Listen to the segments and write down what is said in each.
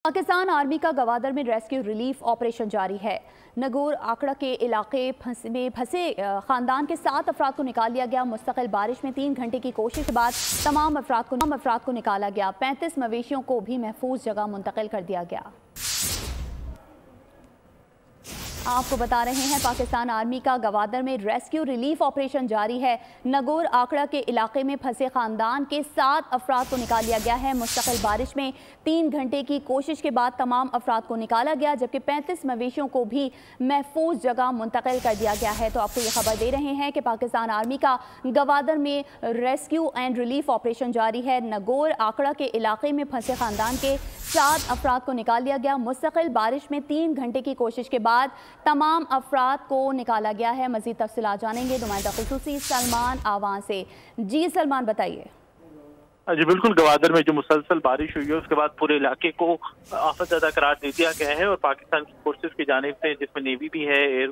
Pakistan army का गवादर में rescue relief operation जारी है। नगोर आकड़ा के इलाके में फंसे खानदान के 7 अफराद को निकाल लिया गया। मुस्तकिल बारिश में 3 घंटे की कोशिश के बाद तमाम अफराद को निकाला गया। 35 मवेशियों को भी महफूज जगह मुंतकिल कर दिया गया। आपको बता रहे हैं, पाकिस्तान आर्मी का गवादर में रेस्क्यू रिलीफ ऑपरेशन जारी है। नगोर आकड़ा के इलाके में फंसे खानदान के 7 अफराद को निकाल लिया गया है। मुस्तकिल बारिश में 3 घंटे की कोशिश के बाद तमाम अफराद को निकाला गया, जबकि 35 मवेशियों को भी महफूज जगह मुंतकिल कर दिया गया है। तो आपको ये खबर दे रहे हैं कि पाकिस्तान आर्मी का गवादर में रेस्क्यू एंड रिलीफ ऑपरेशन जारी है। नगोर आकड़ा के इलाके में फंसे खानदान के 7 अफराद को निकाल लिया गया। मुस्तकिल बारिश में 3 घंटे की कोशिश के बाद तमाम अफराद को निकाला गया है। मजीद तफसीलात जानेंगे नुमाइंदा खुसूसी सलमान आवान से। जी सलमान, बताइए। जी बिल्कुल, गवादर में जो मुसलसल बारिश हुई है उसके बाद पूरे इलाके को आफत ज़्यादा करार दे दिया गया है और पाकिस्तान की फोर्सेस की जानिब से, जिसमें नेवी भी है,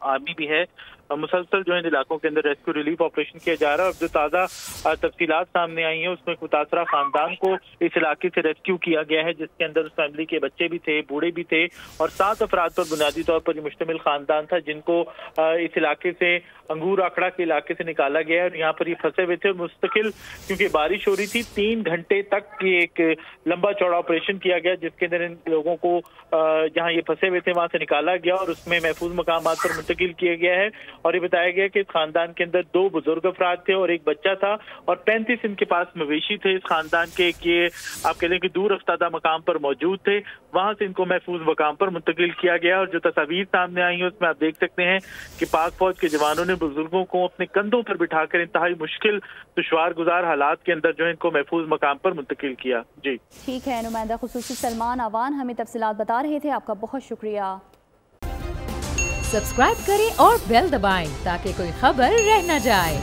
आर्मी भी है, मुसलसल जो है इलाकों के अंदर रेस्क्यू रिलीफ ऑपरेशन किया जा रहा है। और जो ताज़ा तफसीलात सामने आई हैं उसमें मुतासरा खानदान को इस इलाके से रेस्क्यू किया गया है, जिसके अंदर उस फैमिली के बच्चे भी थे, बूढ़े भी थे और 7 अफराद पर बुनियादी तौर पर मुश्तमिल खानदान था, जिनको इस इलाके से अंगूर आखड़ा के इलाके से निकाला गया है। और यहाँ पर ये फंसे हुए थे मुस्तकिल, क्योंकि बारिश हो रही थी। 3 घंटे तक ये एक लंबा चौड़ा ऑपरेशन किया गया, जिसके अंदर इन लोगों को जहाँ ये फंसे हुए थे वहां से निकाला गया और उसमें महफूज मकामात पर मुंतकिल किया गया है। और ये बताया गया कि इस खानदान के अंदर 2 बुजुर्ग अफराद थे और एक बच्चा था और 35 इनके पास मवेशी थे इस खानदान के। ये आप कह लें कि दूर अफ्तादा मकाम पर मौजूद थे, वहां से इनको महफूज मकाम पर मुंतकिल किया गया। और जो तस्वीर सामने आई है उसमें आप देख सकते हैं कि पाक फौज के जवानों ने बुजुर्गों को अपने कंधों पर बिठाकर इंतहाई मुश्किल दुश्वार गुजार हालात के अंदर जो है इनको महफूज मकाम पर मुंतकिल किया। जी ठीक है, नुमाइंदा खुसूसी सलमान आवान हमें तफसीलात बता रहे थे। आपका बहुत शुक्रिया। सब्सक्राइब करें और बेल दबाएं ताकि कोई खबर रह न जाए।